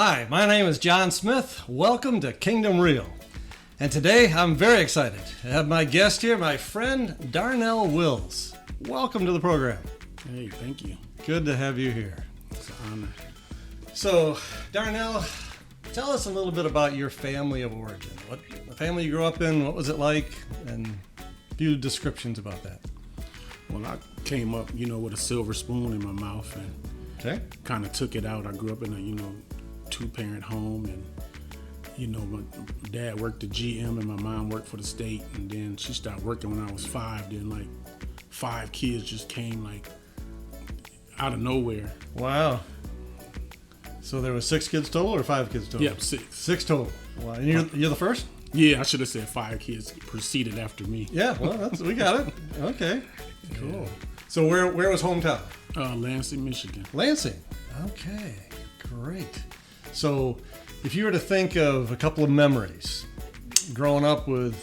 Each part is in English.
Hi, my name is John Smith. Welcome to Kingdom Real. And today I'm very excited to have my guest here, my friend Darnell Wills. Welcome to the program. Hey, thank you. Good to have you here. It's an honor. So, Darnell, tell us a little bit about your family of origin. What the family you grew up in, what was it like, and a few descriptions about that. Well, I came up, with a silver spoon in my mouth and kind of took it out. I grew up in a, two-parent home, and, my dad worked at GM and my mom worked for the state, and then she started working when I was 5. Then, 5 kids just came, out of nowhere. Wow. So there was 6 kids total or 5 kids total? Yep, 6. 6 total. Wow. And you're the first? Yeah, I should have said 5 kids proceeded after me. Yeah, well, we got it. Okay, cool. So where was hometown? Lansing, Michigan. Lansing. Okay, great. So if you were to think of a couple of memories, growing up with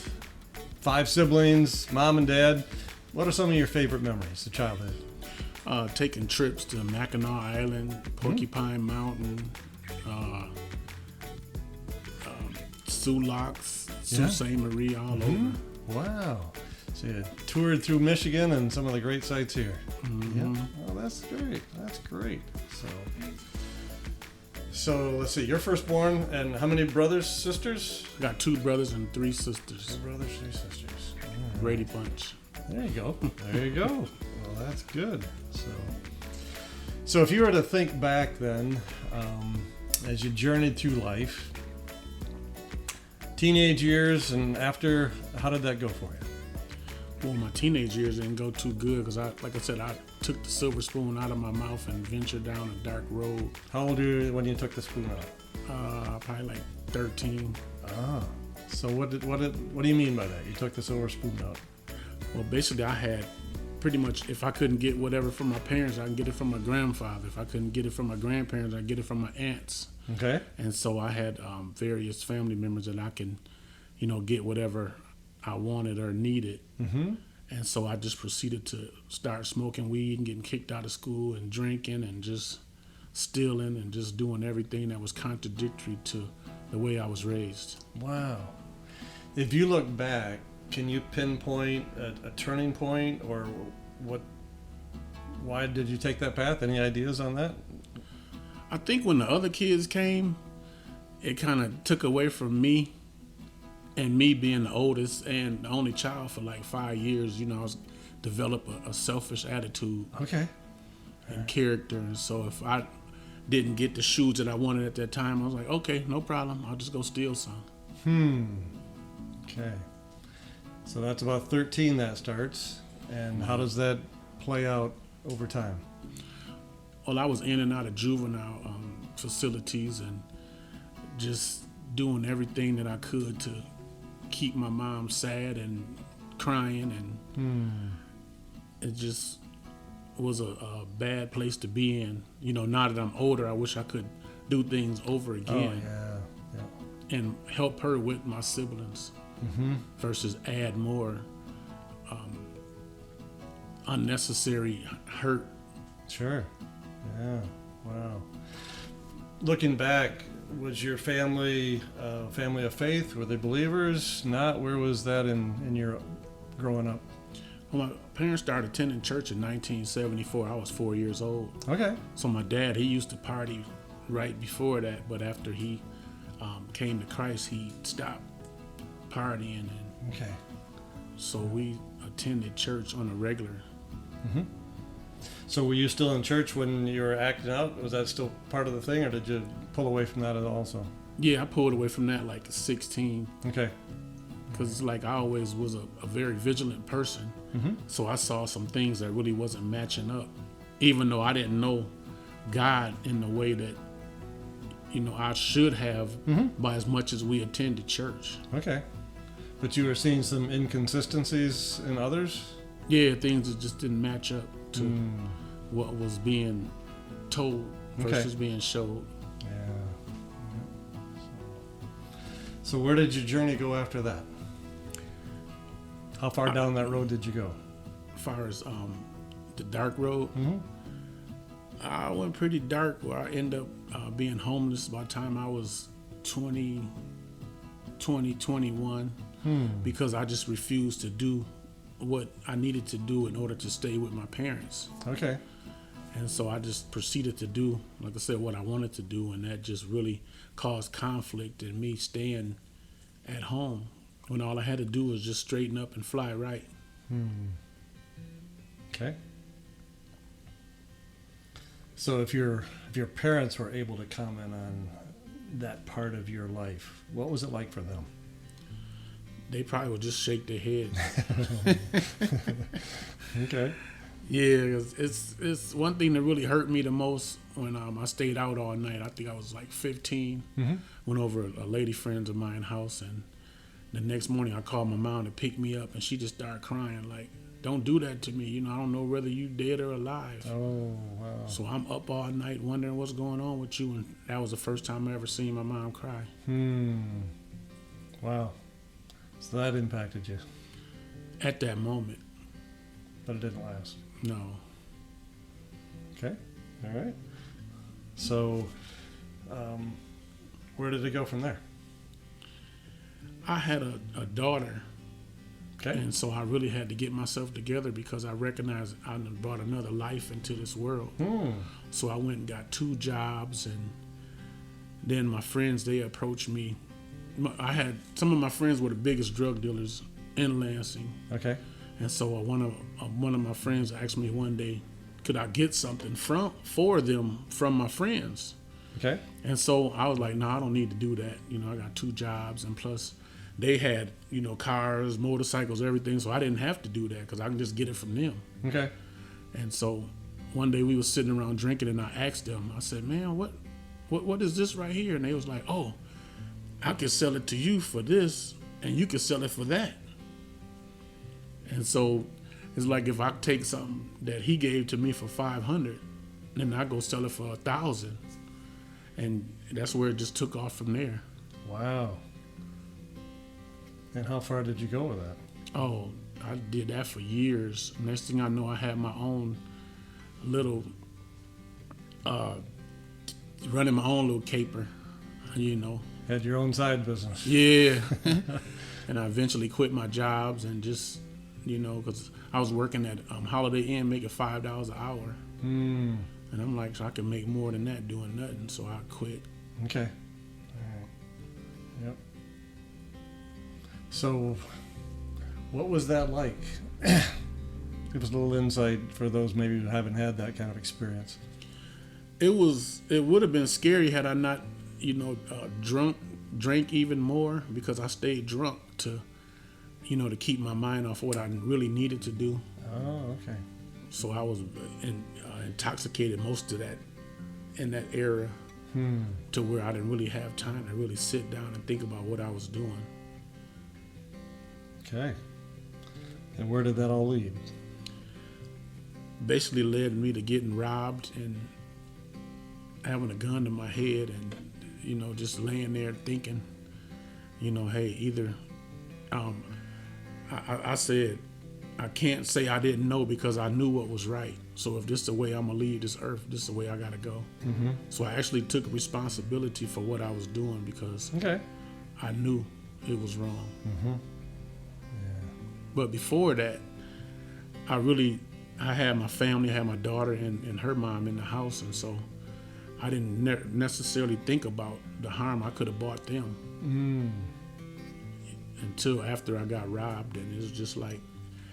5 siblings, mom and dad, what are some of your favorite memories of childhood? Taking trips to Mackinac Island, Porcupine Mountain, Sioux Locks, Sault Ste. Marie, all over. Wow. So you toured through Michigan and some of the great sites here. Mm-hmm. Yeah. Oh, that's great. That's great. So let's see. You're firstborn, and how many brothers, sisters? Got 2 brothers and 3 sisters. 2 brothers, 3 sisters. Right. Brady Bunch. There you go. There you go. Well, that's good. So if you were to think back then, as you journeyed through life, teenage years and after, how did that go for you? Well, my teenage years didn't go too good because, like I said, I took the silver spoon out of my mouth and ventured down a dark road. How old were you when you took the spoon out? Probably 13. Ah. So what do you mean by that? You took the silver spoon out? Well, basically, I had pretty much, if I couldn't get whatever from my parents, I can get it from my grandfather. If I couldn't get it from my grandparents, I get it from my aunts. Okay. And so I had various family members that I can, get whatever I wanted or needed. Mm-hmm. And so I just proceeded to start smoking weed and getting kicked out of school and drinking and just stealing and just doing everything that was contradictory to the way I was raised. Wow. If you look back, can you pinpoint a turning point or why did you take that path? Any ideas on that? I think when the other kids came, it kind of took away from me. And me being the oldest and the only child for 5 years, I was developed a selfish attitude. Okay. And character. And so if I didn't get the shoes that I wanted at that time, I was like, okay, no problem. I'll just go steal some. Okay. So that's about 13 that starts. And how does that play out over time? Well, I was in and out of juvenile facilities and just doing everything that I could to keep my mom sad and crying, and it just was a bad place to be in. Now that I'm older, I wish I could do things over again. Oh, yeah. And help her with my siblings versus add more unnecessary hurt. Sure. Yeah. Wow. Looking back, was your family family of faith? Were they believers? Not? Where was that in your growing up? Well, my parents started attending church in 1974. I was 4 years old. Okay. So my dad, he used to party right before that, but after he came to Christ, he stopped partying. And okay. So we attended church on a regular. Mm-hmm. So were you still in church when you were acting out? Was that still part of the thing, or did you pull away from that also? Yeah, I pulled away from that at 16. Okay. Because I always was a very vigilant person. Mm-hmm. So I saw some things that really wasn't matching up. Even though I didn't know God in the way that, I should have by as much as we attended church. Okay. But you were seeing some inconsistencies in others? Yeah, things that just didn't match up to what was being told versus being showed. Yeah. So where did your journey go after that? How far down that road did you go? As far as the dark road, I went pretty dark where I ended up being homeless by the time I was 21 because I just refused to do what I needed to do in order to stay with my parents. Okay. And so I just proceeded to do, like I said, what I wanted to do, and that just really caused conflict in me staying at home when all I had to do was just straighten up and fly right. Okay. So if your parents were able to comment on that part of your life, what was it like for them? They probably would just shake their head. Okay. Yeah, it's one thing that really hurt me the most when I stayed out all night. I think I was like 15. Went over a lady friend of mine's house, and the next morning I called my mom to pick me up, and she just started crying like, "Don't do that to me. You know, I don't know whether you dead or alive." Oh, wow. So I'm up all night wondering what's going on with you, and that was the first time I ever seen my mom cry. Wow. So that impacted you, At that moment, but it didn't last. no. Okay. All right. So, where did it go from there? I had a daughter, Okay. and so I really had to get myself together because I recognized I done brought another life into this world. So I went and got 2 jobs, and then my friends, they approached me. I had some of my friends were the biggest drug dealers in Lansing, Okay. and so one of my friends asked me one day, could I get something for them from my friends? Okay. And so I was like, no, I don't need to do that. You know, I got 2 jobs, and plus they had, you know, cars, motorcycles, everything, so I didn't have to do that because I can just get it from them. Okay. And so one day we was sitting around drinking, and I asked them, I said, man, what is this right here? And they was like, oh, I could sell it to you for this, and you could sell it for that. And so it's like if I take something that he gave to me for $500, then I go sell it for $1,000, and that's where it just took off from there. Wow. And how far did you go with that? Oh, I did that for years. Next thing I know, I had my own little, running my own little caper, you know. Had your own side business. Yeah. And I eventually quit my jobs and just, you know, because I was working at Holiday Inn making $5 an hour. And I'm like, so I can make more than that doing nothing. So I quit. Okay. All right. Yep. So, what was that like? Give us a little insight for those maybe who haven't had that kind of experience. It would have been scary had I not, you know, drank even more, because I stayed drunk to, you know, to keep my mind off what I really needed to do. Oh, okay. So I was intoxicated most of that in that era, to where I didn't really have time to really sit down and think about what I was doing. Okay. And where did that all lead? Basically led me to getting robbed and having a gun to my head, and, you know, just laying there thinking, you know, hey, either I said I can't say I didn't know, because I knew what was right. So if this is the way I'm gonna leave this earth, this is the way I gotta go. So I actually took responsibility for what I was doing, because Okay. I knew it was wrong. Yeah. But before that, I had my family, I had my daughter and her mom in the house, and so I didn't necessarily think about the harm I could have brought them until after I got robbed, and it was just like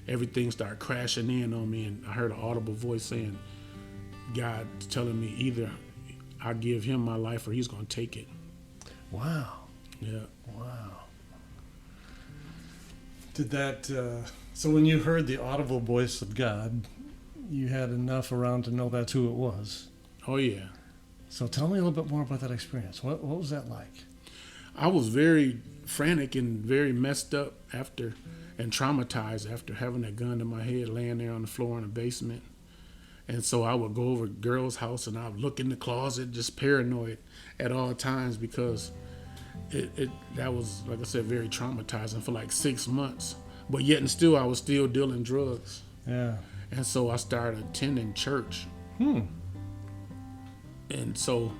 everything started crashing in on me, and I heard an audible voice saying, God telling me either I give him my life or he's gonna take it. Wow. Yeah. Wow. Did that, so when you heard the audible voice of God, you had enough around to know that's who it was. Oh yeah. So tell me a little bit more about that experience. What was that like? I was very frantic and very messed up and traumatized after having that gun to my head, laying there on the floor in the basement. And so I would go over to the girl's house and I would look in the closet, just paranoid at all times, because that was, like I said, very traumatizing for like 6 months. But yet and still, I was still dealing drugs. Yeah. And so I started attending church. And so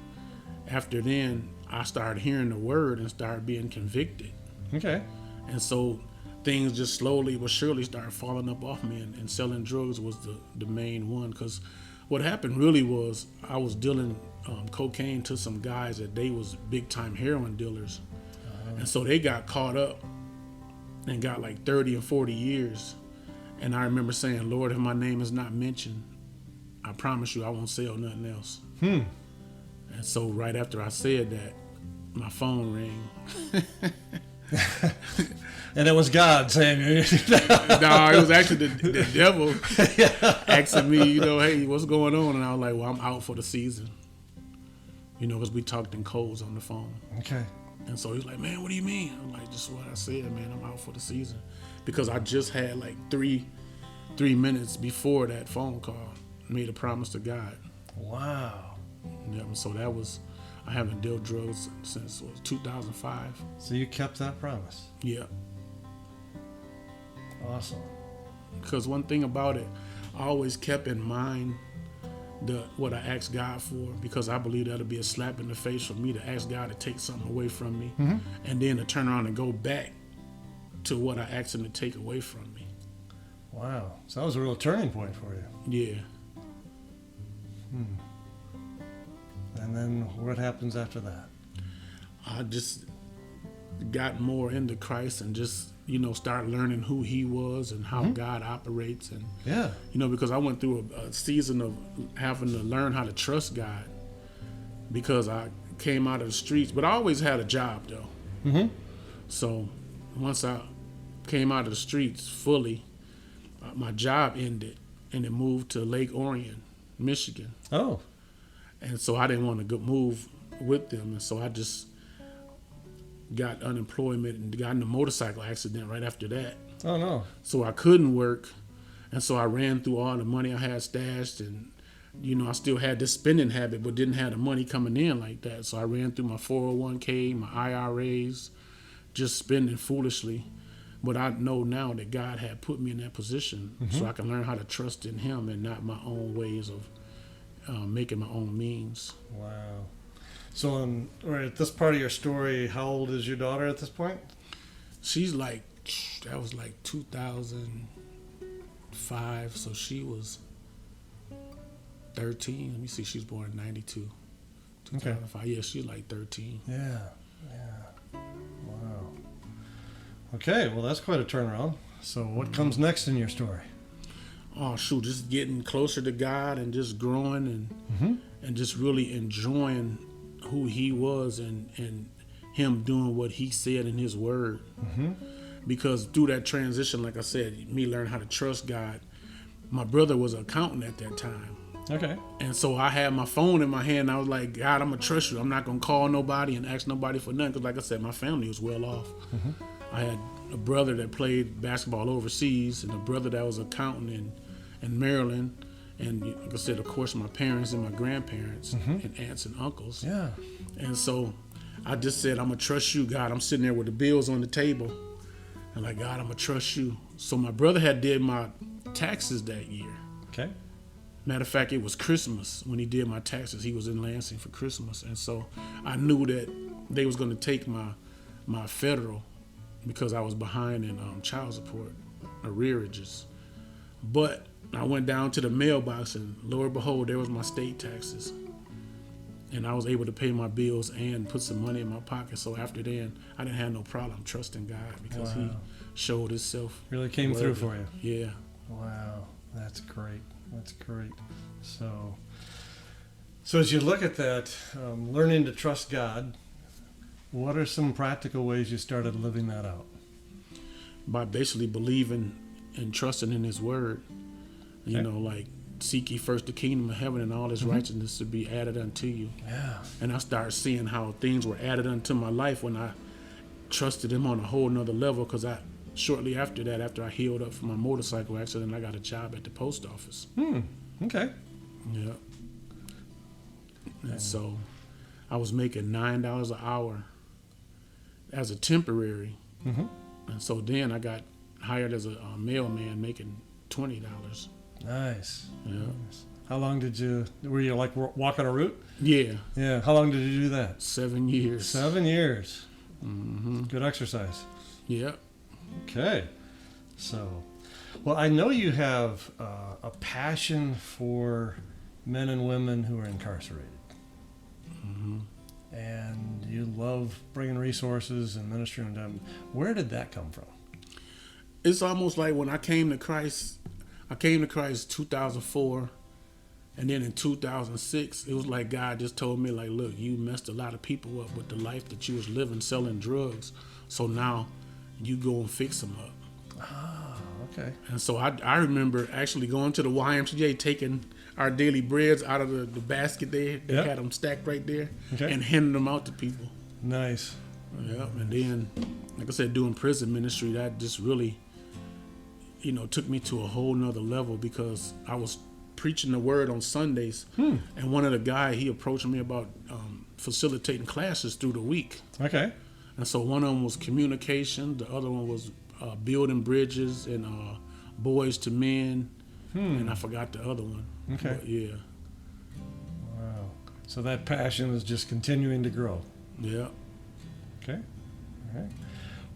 after then, I started hearing the word and started being convicted. Okay. And so things just slowly but surely started falling up off me, and selling drugs was the main one. Because what happened really was I was dealing cocaine to some guys that they was big time heroin dealers. And so they got caught up and got like 30 and 40 years. And I remember saying, Lord, if my name is not mentioned, I promise you I won't sell nothing else. And so right after I said that, my phone rang. And it was God saying, No, it was actually the devil asking me, hey, what's going on? And I was like, well, I'm out for the season. Because we talked in codes on the phone. Okay. And so he's like, man, what do you mean? I'm like, just what I said, man, I'm out for the season. Because I just had like three minutes before that phone call, made a promise to God. Wow. Yeah, so that was, I haven't dealt drugs since 2005. So you kept that promise. Yeah. Awesome. Because one thing about it, I always kept in mind what I asked God for, because I believe that'll be a slap in the face for me to ask God to take something away from me, and then to turn around and go back to what I asked him to take away from me. Wow. So that was a real turning point for you. Yeah. And then what happens after that? I just got more into Christ and just, start learning who he was and how God operates. And, Yeah. because I went through a season of having to learn how to trust God, because I came out of the streets, but I always had a job though. So once I came out of the streets fully, my job ended and it moved to Lake Orion, Michigan. Oh. And so I didn't want to move with them. And so I just got unemployment and got in a motorcycle accident right after that. Oh, no. So I couldn't work. And so I ran through all the money I had stashed. And, I still had this spending habit, but didn't have the money coming in like that. So I ran through my 401k, my IRAs, just spending foolishly. But I know now that God had put me in that position so I can learn how to trust in him and not my own ways of making my own means. Wow. So at this part of your story, how old is your daughter at this point? She's that was like 2005, so she was 13. Let me see, she's born in 92. 2005. Okay. Yeah, she's like 13. Yeah. Wow. Okay, well, that's quite a turnaround. So what comes next in your story? Oh, shoot, just getting closer to God and just growing and just really enjoying who he was and him doing what he said in his word. Because through that transition, like I said, me learning how to trust God, my brother was an accountant at that time. Okay. And so I had my phone in my hand and I was like, God, I'm going to trust you. I'm not going to call nobody and ask nobody for nothing. Because like I said, my family was well off. I had a brother that played basketball overseas and a brother that was an accountant in Maryland. And like I said, of course, my parents and my grandparents and aunts and uncles. Yeah. And so I just said, I'm going to trust you, God. I'm sitting there with the bills on the table. And like, God, I'm going to trust you. So my brother had did my taxes that year. Okay. Matter of fact, it was Christmas when he did my taxes. He was in Lansing for Christmas. And so I knew that they was going to take my federal because I was behind in child support arrearages. But I went down to the mailbox and lo and behold, there was my state taxes. And I was able to pay my bills and put some money in my pocket. So after then, I didn't have no problem trusting God because he showed himself. Really came through for you. Yeah. Wow. That's great. That's great. So as you look at that, learning to trust God, what are some practical ways you started living that out? By basically believing and trusting in his word. You know, like, seek ye first the kingdom of heaven and all his righteousness to be added unto you. Yeah. And I started seeing how things were added unto my life when I trusted him on a whole nother level, because shortly after that, after I healed up from my motorcycle accident, I got a job at the post office. Okay. Yeah. And so I was making $9 an hour as a temporary. And so then I got hired as a mailman making $20. Nice. Yeah. Nice. How long were you like walking a route? Yeah. Yeah. How long did you do that? 7 years. 7 years. Mm-hmm. Good exercise. Yeah. Okay. So, well, I know you have a passion for men and women who are incarcerated. Mm-hmm. And you love bringing resources and ministering to them. Where did that come from? It's almost like when I came to Christ 2004, and then in 2006, it was like God just told me, like, look, you messed a lot of people up with the life that you was living, selling drugs. So now you go and fix them up. Ah, okay. And so I remember actually going to the YMCA, taking our daily breads out of the basket there. They had them stacked right there, and handing them out to people. Nice. Yeah, and then, like I said, doing prison ministry, that just really, took me to a whole nother level, because I was preaching the word on Sundays, and one of the guys, he approached me about facilitating classes through the week. Okay. And so one of them was communication, the other one was building bridges and boys to men, and I forgot the other one. Okay. But yeah. Wow. So that passion is just continuing to grow. Yeah. Okay. All right.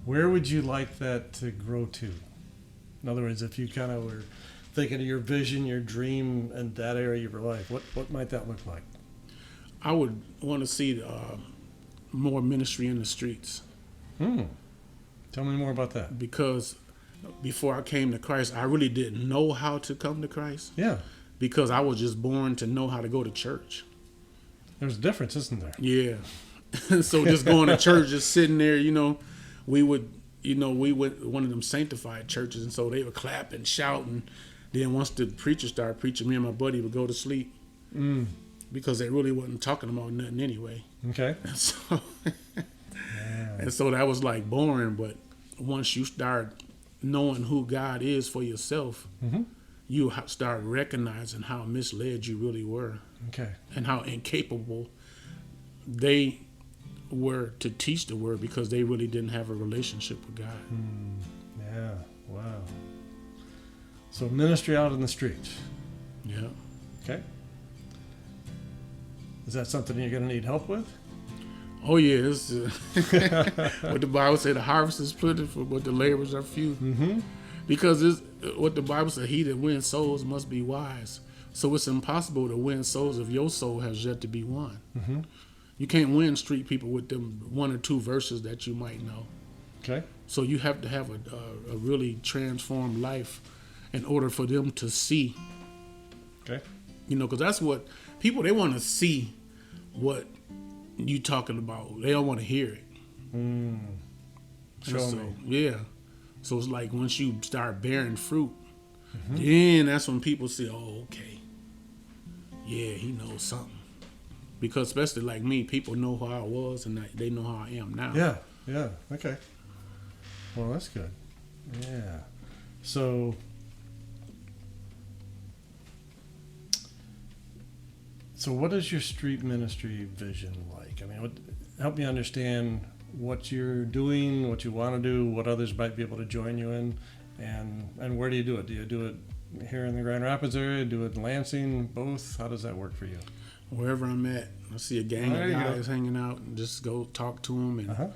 Where would you like that to grow to? In other words, if you kind of were thinking of your vision, your dream, and that area of your life, what might that look like? I would want to see more ministry in the streets. Tell me more about that. Because before I came to Christ, I really didn't know how to come to Christ. Yeah. Because I was just born to know how to go to church. There's a difference, isn't there? Yeah. So just going to church, just sitting there, we went one of them sanctified churches, and so they would clap and shout, and then once the preacher started preaching, me and my buddy would go to sleep because they really wasn't talking about nothing anyway. Okay. And so that was like boring, but once you start knowing who God is for yourself, you start recognizing how misled you really were. Okay. And how incapable they were to teach the word, because they really didn't have a relationship with God. Yeah. Wow. So ministry out in the streets. Yeah. Okay. Is that something you're going to need help with? Oh yeah, it's, what the Bible said, the harvest is plentiful, but the laborers are few. Because it's what the Bible said, he that wins souls must be wise. So it's impossible to win souls if your soul has yet to be won. You can't win street people with them 1 or 2 verses that you might know. Okay. So you have to have a really transformed life in order for them to see. Okay. Because that's what people, they want to see what you talking about. They don't want to hear it. Show me. Yeah. So it's like once you start bearing fruit, then that's when people say, oh, okay. Yeah, he knows something. Because especially like me, people know who I was and they know how I am now. Yeah. Okay. Well, that's good. Yeah. So what is your street ministry vision like? I mean, help me understand what you're doing, what you want to do, what others might be able to join you in, and where do you do it? Do you do it here in the Grand Rapids area? Do it in Lansing? Both? How does that work for you? Wherever I'm at, I see a gang of guys hanging out, and just go talk to them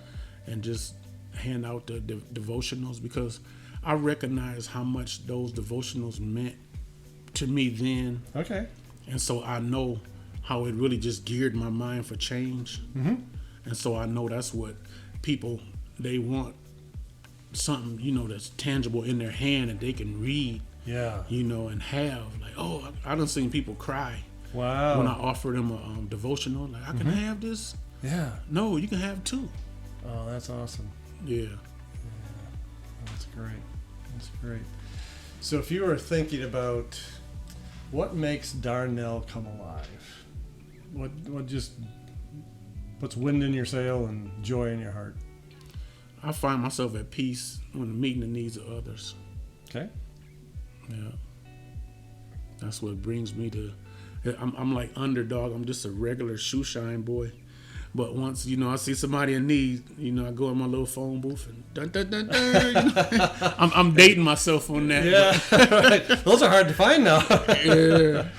and just hand out the devotionals, because I recognize how much those devotionals meant to me then. Okay. And so I know how it really just geared my mind for change. And so I know that's what people, they want something, that's tangible in their hand and they can read, and have. Like, oh, I done seen people cry. Wow. When I offer them a devotional, like, I can have this? Yeah. No, you can have 2. Oh, that's awesome. Yeah. That's great. So if you were thinking about what makes Darnell come alive, what just puts wind in your sail and joy in your heart? I find myself at peace when I'm meeting the needs of others. Okay. Yeah. That's what brings me to... I'm like underdog. I'm just a regular shoe shine boy. But once, I see somebody in need, I go in my little phone booth and dun, dun, dun, dun, I'm dating myself on that. Yeah. Right. Those are hard to find now. Yeah.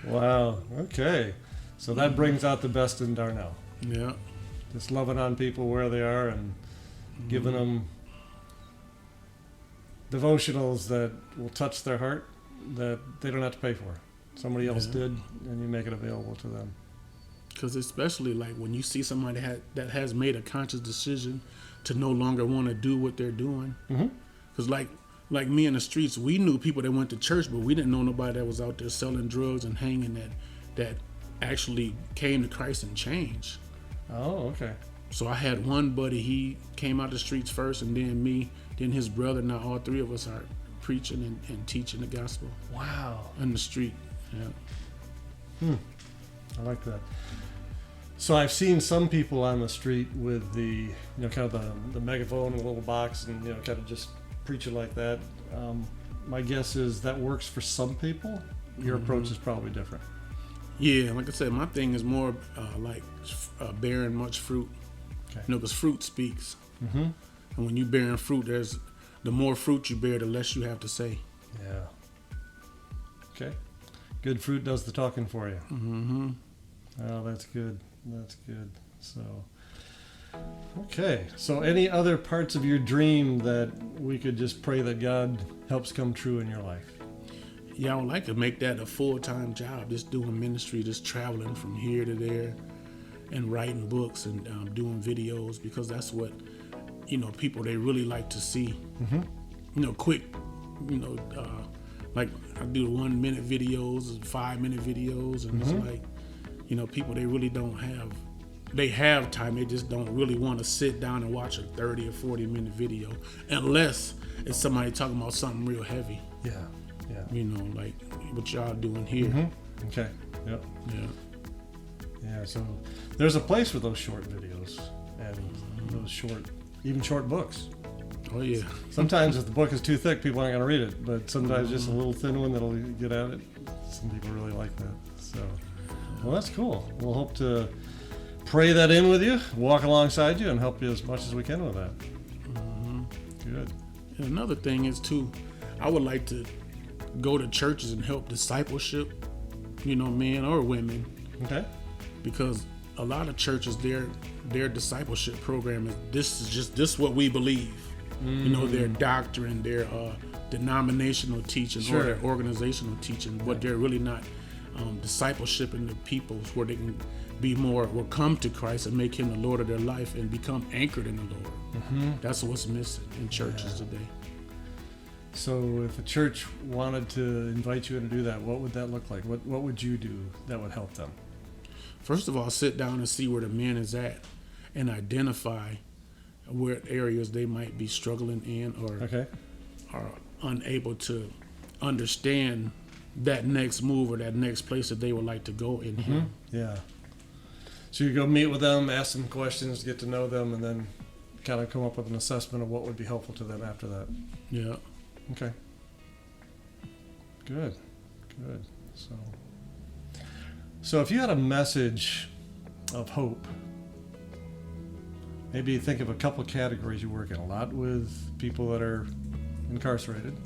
Wow. Okay. So that brings out the best in Darnell. Yeah. Just loving on people where they are and giving them devotionals that will touch their heart that they don't have to pay for. Somebody else did, and you make it available to them. Because especially like when you see somebody that has made a conscious decision to no longer want to do what they're doing. Because like me in the streets, we knew people that went to church, but we didn't know nobody that was out there selling drugs and hanging that actually came to Christ and changed. Oh, okay. So I had one buddy, he came out the streets first, and then me, then his brother. Now all three of us are preaching and teaching the gospel. Wow. In the street. Yeah. I like that. So I've seen some people on the street with the, kind of the megaphone and a little box and, kind of just preaching like that. My guess is that works for some people. Your approach is probably different. Yeah, like I said, my thing is more bearing much fruit. Okay. Because fruit speaks. And when you bearing fruit, the more fruit you bear, the less you have to say. Yeah. Okay. Good fruit does the talking for you. Oh, that's good. That's good. So, okay. So any other parts of your dream that we could just pray that God helps come true in your life? Yeah, I would like to make that a full-time job, just doing ministry, just traveling from here to there and writing books and doing videos, because that's what, people, they really like to see. Quick, like I do 1-minute videos and 5-minute videos, and it's like, people, they really don't have, they have time, they just don't really want to sit down and watch a 30 or 40-minute video unless it's somebody talking about something real heavy. Yeah. Like what y'all doing here. Okay. Yep. Yeah. So there's a place for those short videos and those short books. Oh yeah. Sometimes if the book is too thick, people aren't going to read it, but sometimes just a little thin one that'll get at it. Some people really like that. So, well, that's cool. We'll hope to pray that in with you, walk alongside you, and help you as much as we can with that. Good. And another thing is too, I would like to go to churches and help discipleship, men or women. Okay. Because a lot of churches, their discipleship program is this what we believe. Their doctrine, their denominational teaching, or their organizational teaching, but they're really not discipleshiping the people where they can be more, will come to Christ and make him the Lord of their life and become anchored in the Lord. That's what's missing in churches today. So if a church wanted to invite you in to do that, what would that look like? What would you do that would help them? First of all, sit down and see where the man is at and identify where areas they might be struggling in or are unable to understand that next move or that next place that they would like to go in him. Yeah. So you go meet with them, ask them questions, get to know them, and then kind of come up with an assessment of what would be helpful to them after that. Yeah. Okay. Good. So if you had a message of hope, maybe think of a couple categories you work in. A lot with people that are incarcerated,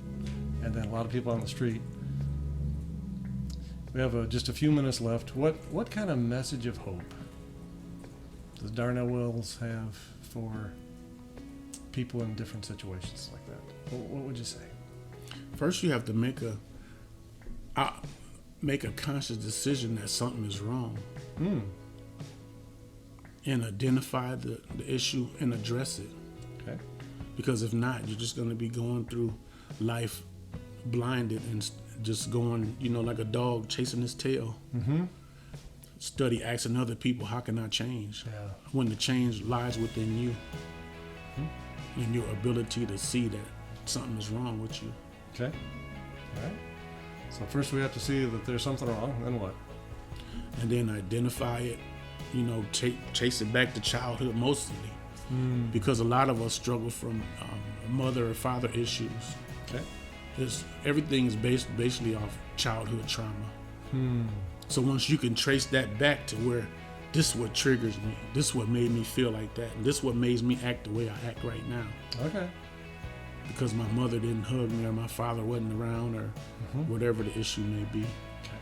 and then a lot of people on the street. We have just a few minutes left. What kind of message of hope does Darnell Wills have for people in different situations like that? What would you say? First, you have to make a conscious decision that something is wrong, and identify the issue and address it. Okay. Because if not, you're just going to be going through life blinded and just going, like a dog chasing his tail. Study asking other people, how can I change? Yeah. When the change lies within you, and your ability to see that something is wrong with you. Okay. All right. So first we have to see that there's something wrong, then what? And then identify it, chase it back to childhood mostly. Because a lot of us struggle from mother or father issues. Okay. Everything's basically off childhood trauma. So once you can trace that back to where this is what triggers me, this is what made me feel like that, and this is what makes me act the way I act right now. Okay. Because my mother didn't hug me or my father wasn't around or whatever the issue may be. Okay.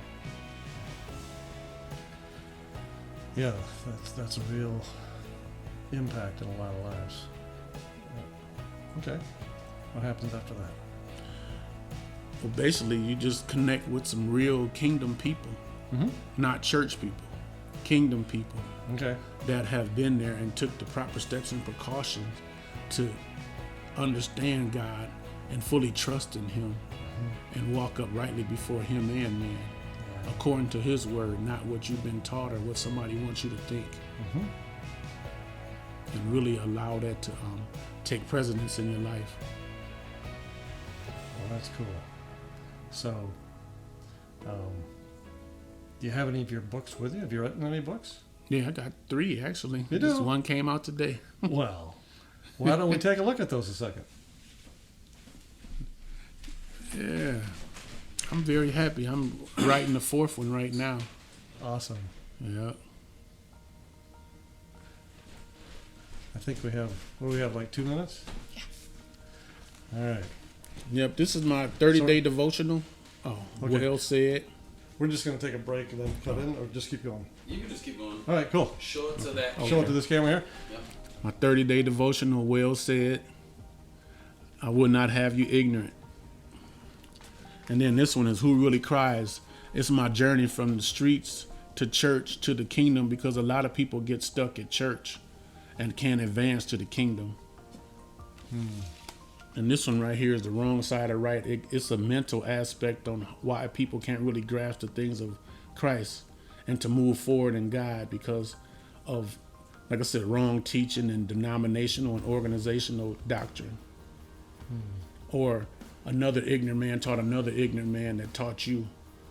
Yeah, that's a real impact in a lot of lives. Okay. What happens after that? Well, basically, you just connect with some real kingdom people, Mm-hmm. not church people, kingdom people Okay. that have been there and took the proper steps and precautions to understand God and fully trust in Him and walk uprightly before Him and man, according to His word, not what you've been taught or what somebody wants you to think. Mm-hmm. And really allow that to take precedence in your life. Well, that's cool. So, do you have any of your books with you? Have you written any books? Yeah, I got 3 actually. You Just do? one came out today. Well, why don't we take a look at those a second? Yeah, I'm very happy. I'm writing the 4th one right now. Awesome. Yeah. I think we have like 2 minutes? Yeah. All right. Yep, this is my 30-day devotional. Oh, Okay. well said. We're just going to take a break and then cut in, or just keep going? You can just keep going. All right, cool. Show it to that. Show it to this camera here. Yep. My 30-day devotional, well said. I would not have you ignorant. And then this one is Who Really Cries. It's my journey from the streets to church to the kingdom, because a lot of people get stuck at church and can't advance to the kingdom. And this one right here is the wrong side of right. It's a mental aspect on why people can't really grasp the things of Christ and to move forward in God because of, like I said, wrong teaching and denominational and organizational doctrine. Or another ignorant man taught another ignorant man that taught you.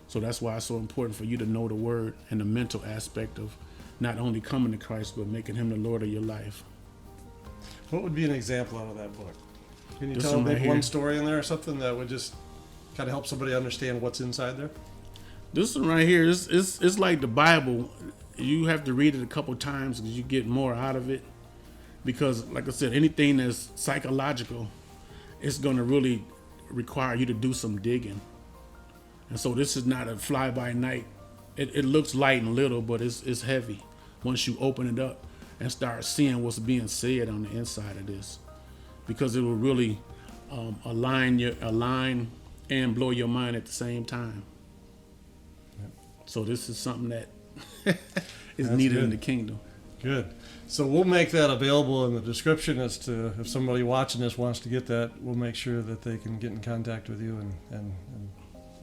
So that's why it's so important for you to know the word and the mental aspect of not only coming to Christ, but making Him the Lord of your life. What would be an example out of that book? Can you This tell one right maybe here. one story in there or something that would just kind of help somebody understand what's inside there? This one right here is it's like the Bible. You have to read it a couple times because you get more out of it. Because, like I said, anything that's psychological, it's going to really require you to do some digging. And so this is not a fly-by-night. It looks light and little, but it's heavy once you open it up and start seeing what's being said on the inside of this. Because it will really align and blow your mind at the same time. So this is something that is That's needed good. in the kingdom. Good. So we'll make that available in the description as to if somebody watching this wants to get that, we'll make sure that they can get in contact with you and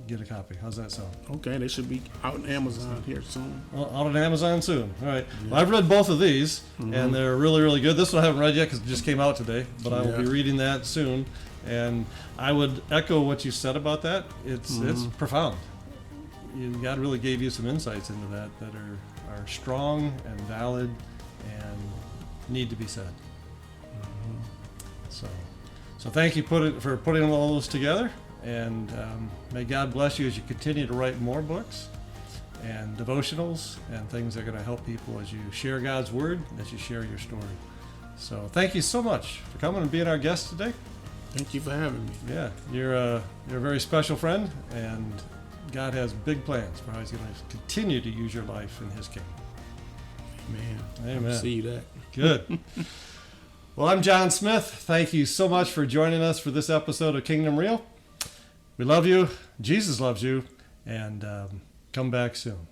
get a copy. How's that sound? Okay, they should be out on Amazon here soon. Well, out on Amazon soon. All right. Well, I've read both of these, and they're really, really good. This one I haven't read yet because it just came out today, but I will be Yeah. reading that soon. And I would echo what you said about that. It's profound. God really gave you some insights into that are strong and valid and need to be said. So thank you for putting all those together. And may God bless you as you continue to write more books and devotionals and things that are going to help people as you share God's word, as you share your story. So thank you so much for coming and being our guest today. Thank you for having me. Yeah, you're a very special friend, and God has big plans for how He's going to continue to use your life in His kingdom. Man, Amen. see that. Good. Well, I'm John Smith. Thank you so much for joining us for this episode of Kingdom Real. We love you. Jesus loves you. And come back soon.